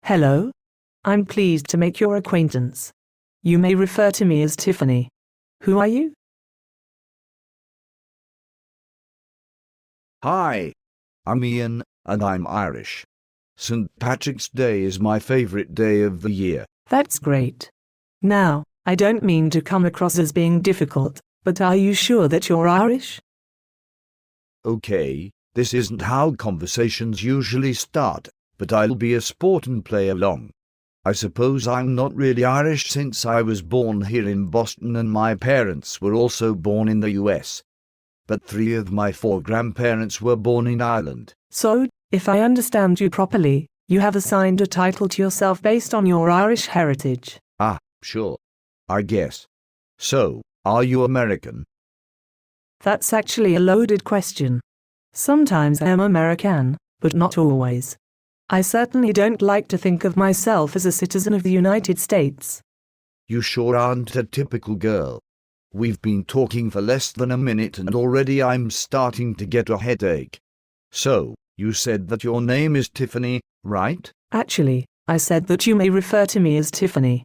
Hello. I'm pleased to make your acquaintance. You may refer to me as Tiffany. Who are you? Hi, I'm Ian, and I'm Irish. St. Patrick's Day is my favorite day of the year. That's great. Now, I don't mean to come across as being difficult, but are you sure that you're Irish? Okay, this isn't how conversations usually start, but I'll be a sport and play along. I suppose I'm not really Irish since I was born here in Boston and my parents were also born in the US. But 3 of my 4 grandparents were born in Ireland. So, if I understand you properly, you have assigned a title to yourself based on your Irish heritage. Ah, sure. I guess. So, are you American? That's actually a loaded question. Sometimes I am American, but not always. I certainly don't like to think of myself as a citizen of the United States. You sure aren't a typical girl. We've been talking for less than a minute and already I'm starting to get a headache. So, you said that your name is Tiffany, right? Actually, I said that you may refer to me as Tiffany.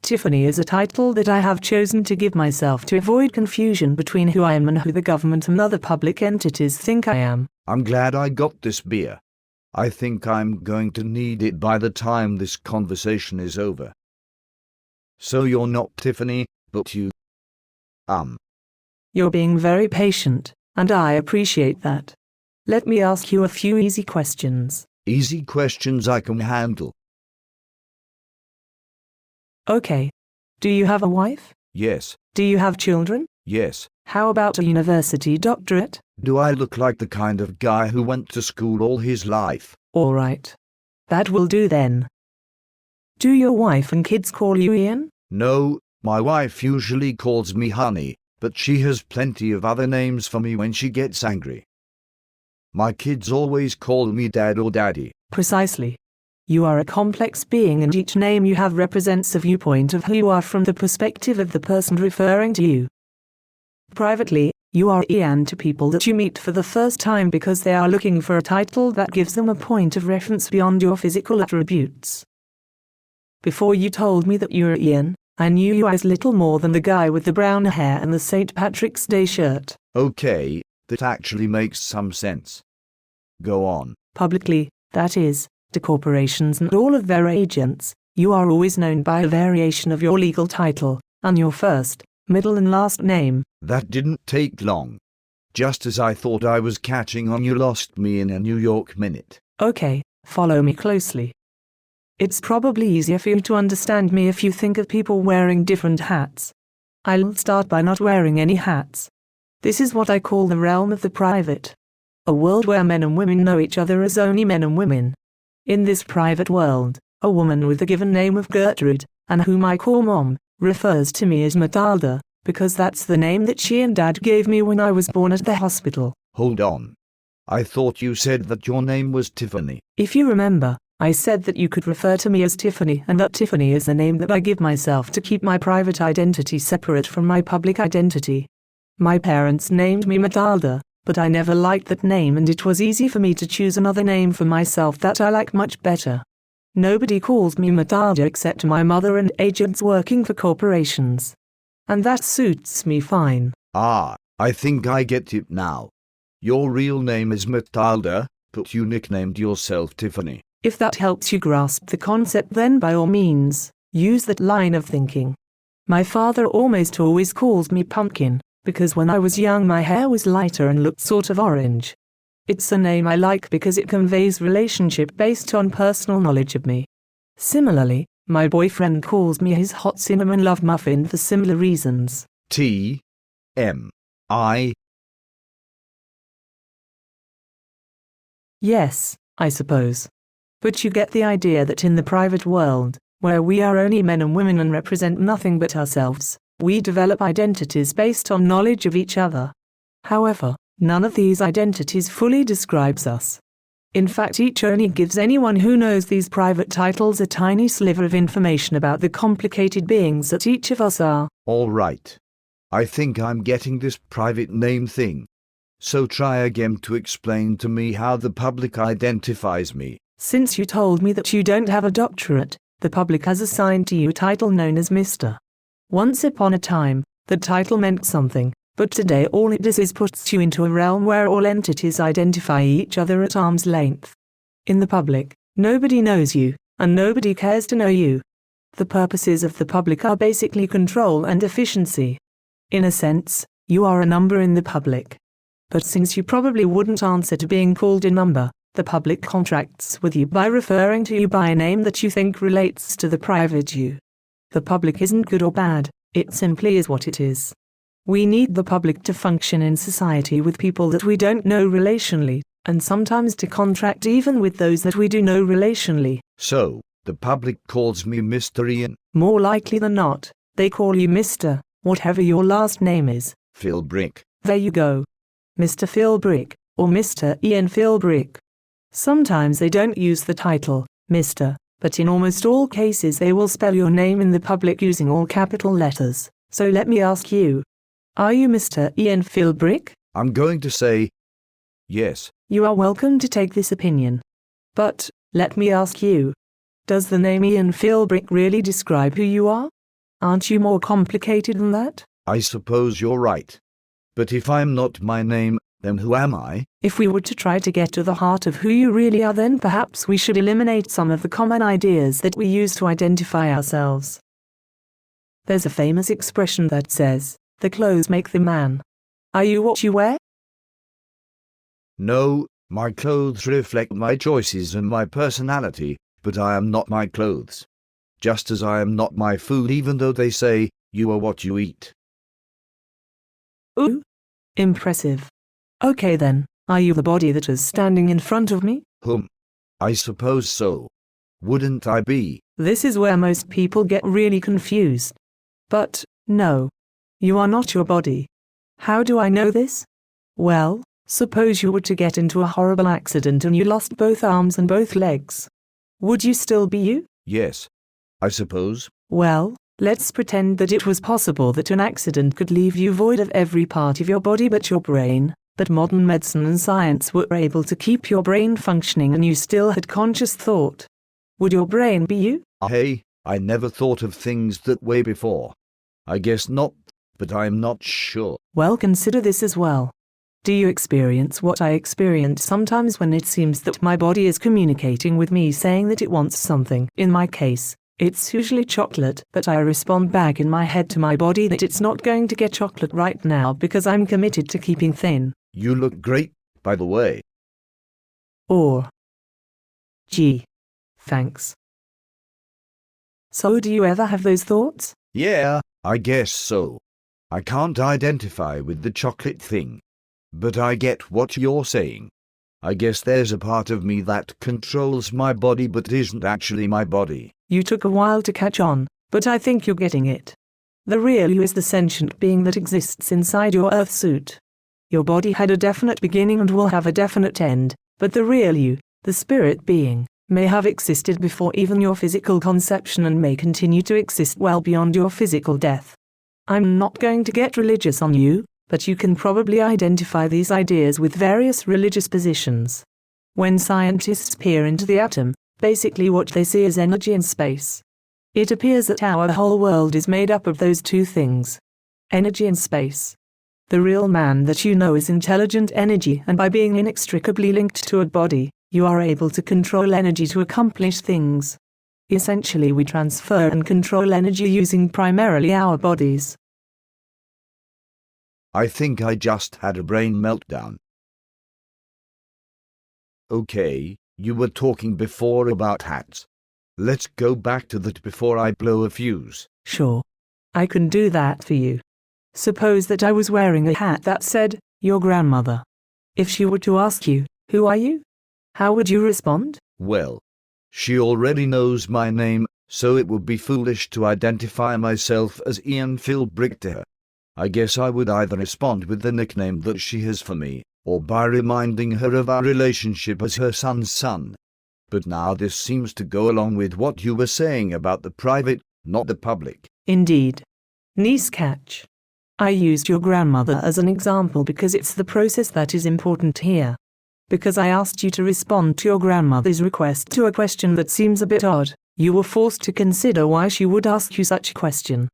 Tiffany is a title that I have chosen to give myself to avoid confusion between who I am and who the government and other public entities think I am. I'm glad I got this beer. I think I'm going to need it by the time this conversation is over. So you're not Tiffany, but you... You're being very patient, and I appreciate that. Let me ask you a few easy questions. Easy questions I can handle. Okay. Do you have a wife? Yes. Do you have children? Yes. How about a university doctorate? Do I look like the kind of guy who went to school all his life? All right. That will do then. Do your wife and kids call you Ian? No, my wife usually calls me honey, but she has plenty of other names for me when she gets angry. My kids always call me Dad or Daddy. Precisely. You are a complex being and each name you have represents a viewpoint of who you are from the perspective of the person referring to you. Privately, you are Ian to people that you meet for the first time because they are looking for a title that gives them a point of reference beyond your physical attributes. Before you told me that you were Ian, I knew you as little more than the guy with the brown hair and the St. Patrick's Day shirt. Okay, that actually makes some sense. Go on. Publicly, that is, to corporations and all of their agents, you are always known by a variation of your legal title, and your first, middle and last name. That didn't take long. Just as I thought I was catching on, you lost me in a New York minute. Okay, follow me closely. It's probably easier for you to understand me if you think of people wearing different hats. I'll start by not wearing any hats. This is what I call the realm of the private. A world where men and women know each other as only men and women. In this private world, a woman with the given name of Gertrude, and whom I call Mom, refers to me as Matilda, because that's the name that she and Dad gave me when I was born at the hospital. Hold on. I thought you said that your name was Tiffany. If you remember, I said that you could refer to me as Tiffany and that Tiffany is the name that I give myself to keep my private identity separate from my public identity. My parents named me Matilda, but I never liked that name and it was easy for me to choose another name for myself that I like much better. Nobody calls me Matilda except my mother and agents working for corporations. And that suits me fine. Ah, I think I get it now. Your real name is Matilda, but you nicknamed yourself Tiffany. If that helps you grasp the concept, then by all means, use that line of thinking. My father almost always calls me Pumpkin, because when I was young my hair was lighter and looked sort of orange. It's a name I like because it conveys relationship based on personal knowledge of me. Similarly, my boyfriend calls me his hot cinnamon love muffin for similar reasons. T-M-I. Yes, I suppose. But you get the idea that in the private world, where we are only men and women and represent nothing but ourselves, we develop identities based on knowledge of each other. However, none of these identities fully describes us. In fact, each only gives anyone who knows these private titles a tiny sliver of information about the complicated beings that each of us are. All right. I think I'm getting this private name thing. So try again to explain to me how the public identifies me. Since you told me that you don't have a doctorate, the public has assigned to you a title known as Mr. Once upon a time, the title meant something, but today all it does is puts you into a realm where all entities identify each other at arm's length. In the public, nobody knows you, and nobody cares to know you. The purposes of the public are basically control and efficiency. In a sense, you are a number in the public. But since you probably wouldn't answer to being called a number, the public contracts with you by referring to you by a name that you think relates to the private you. The public isn't good or bad, it simply is what it is. We need the public to function in society with people that we don't know relationally, and sometimes to contract even with those that we do know relationally. So, the public calls me Mr. Ian. More likely than not, they call you Mr. whatever your last name is. Philbrick. There you go. Mr. Philbrick, or Mr. Ian Philbrick. Sometimes they don't use the title, Mr., but in almost all cases they will spell your name in the public using all capital letters. So let me ask you, are you Mr. Ian Philbrick? I'm going to say yes. You are welcome to take this opinion. But, let me ask you, does the name Ian Philbrick really describe who you are? Aren't you more complicated than that? I suppose you're right. But if I'm not my name, then who am I? If we were to try to get to the heart of who you really are, then perhaps we should eliminate some of the common ideas that we use to identify ourselves. There's a famous expression that says, "The clothes make the man." Are you what you wear? No, my clothes reflect my choices and my personality, but I am not my clothes. Just as I am not my food, even though they say, you are what you eat. Ooh, impressive. Okay then, are you the body that is standing in front of me? I suppose so. Wouldn't I be? This is where most people get really confused. But, no. You are not your body. How do I know this? Well, suppose you were to get into a horrible accident and you lost both arms and both legs. Would you still be you? Yes, I suppose. Well, let's pretend that it was possible that an accident could leave you void of every part of your body but your brain, but modern medicine and science were able to keep your brain functioning and you still had conscious thought. Would your brain be you? Hey, I never thought of things that way before. I guess not, but I'm not sure. Well, consider this as well. Do you experience what I experience sometimes when it seems that my body is communicating with me saying that it wants something? In my case, it's usually chocolate, but I respond back in my head to my body that it's not going to get chocolate right now because I'm committed to keeping thin. You look great, by the way. Or, gee, thanks. So do you ever have those thoughts? Yeah, I guess so. I can't identify with the chocolate thing. But I get what you're saying. I guess there's a part of me that controls my body but isn't actually my body. You took a while to catch on, but I think you're getting it. The real you is the sentient being that exists inside your earth suit. Your body had a definite beginning and will have a definite end, but the real you, the spirit being, may have existed before even your physical conception and may continue to exist well beyond your physical death. I'm not going to get religious on you, but you can probably identify these ideas with various religious positions. When scientists peer into the atom, basically what they see is energy and space. It appears that our whole world is made up of those two things: energy and space. The real man that you know is intelligent energy, and by being inextricably linked to a body, you are able to control energy to accomplish things. Essentially, we transfer and control energy using primarily our bodies. I think I just had a brain meltdown. Okay, you were talking before about hats. Let's go back to that before I blow a fuse. Sure. I can do that for you. Suppose that I was wearing a hat that said, "Your grandmother." If she were to ask you, "Who are you?" how would you respond? Well, she already knows my name, so it would be foolish to identify myself as Ian Philbrick to her. I guess I would either respond with the nickname that she has for me, or by reminding her of our relationship as her son's son. But now this seems to go along with what you were saying about the private, not the public. Indeed. Nice catch. I used your grandmother as an example because it's the process that is important here. Because I asked you to respond to your grandmother's request to a question that seems a bit odd, you were forced to consider why she would ask you such a question.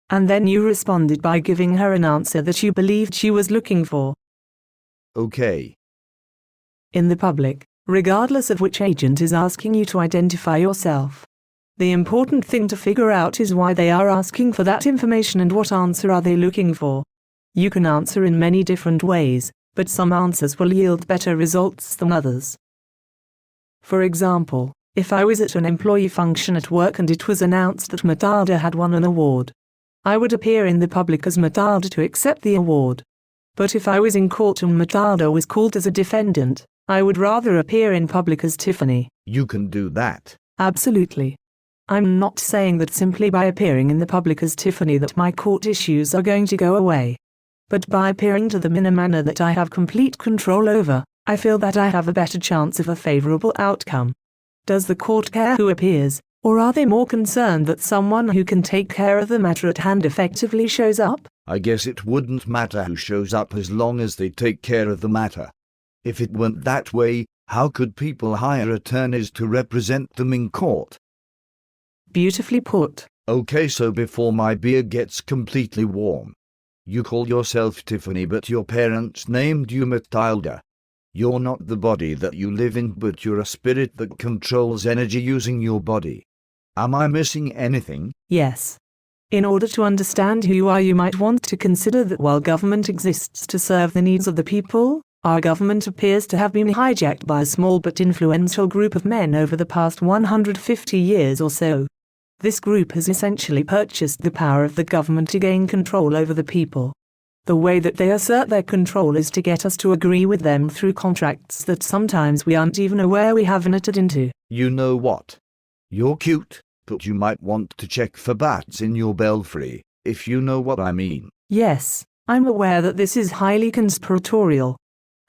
And then you responded by giving her an answer that you believed she was looking for. Okay. In the public, regardless of which agent is asking you to identify yourself, the important thing to figure out is why they are asking for that information and what answer are they looking for. You can answer in many different ways, but some answers will yield better results than others. For example, if I was at an employee function at work and it was announced that Matilda had won an award, I would appear in the public as Matilda to accept the award. But if I was in court and Matilda was called as a defendant, I would rather appear in public as Tiffany. You can do that. Absolutely. I'm not saying that simply by appearing in the public as Tiffany that my court issues are going to go away. But by appearing to them in a manner that I have complete control over, I feel that I have a better chance of a favorable outcome. Does the court care who appears, or are they more concerned that someone who can take care of the matter at hand effectively shows up? I guess it wouldn't matter who shows up as long as they take care of the matter. If it weren't that way, how could people hire attorneys to represent them in court? Beautifully put. Okay, so before my beer gets completely warm, you call yourself Tiffany but your parents named you Matilda. You're not the body that you live in, but you're a spirit that controls energy using your body. Am I missing anything? Yes. In order to understand who you are, you might want to consider that while government exists to serve the needs of the people, our government appears to have been hijacked by a small but influential group of men over the past 150 years or so. This group has essentially purchased the power of the government to gain control over the people. The way that they assert their control is to get us to agree with them through contracts that sometimes we aren't even aware we have entered into. You know what? You're cute, but you might want to check for bats in your belfry, if you know what I mean. Yes, I'm aware that this is highly conspiratorial.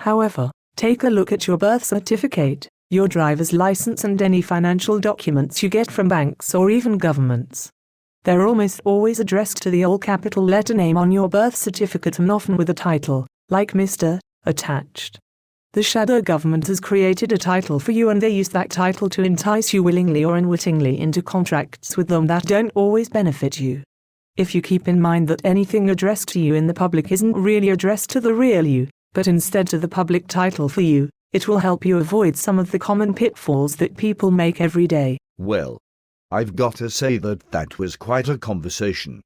However, take a look at your birth certificate, your driver's license and any financial documents you get from banks or even governments. They're almost always addressed to the all-capital letter name on your birth certificate and often with a title, like Mr., attached. The shadow government has created a title for you and they use that title to entice you willingly or unwittingly into contracts with them that don't always benefit you. If you keep in mind that anything addressed to you in the public isn't really addressed to the real you, but instead to the public title for you, it will help you avoid some of the common pitfalls that people make every day. Well, I've got to say that was quite a conversation.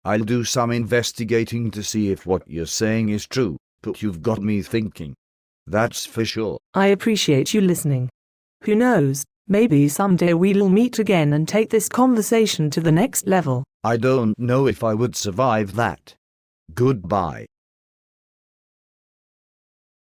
I'll do some investigating to see if what you're saying is true, but you've got me thinking. That's for sure. I appreciate you listening. Who knows, maybe someday we'll meet again and take this conversation to the next level. I don't know if I would survive that. Goodbye.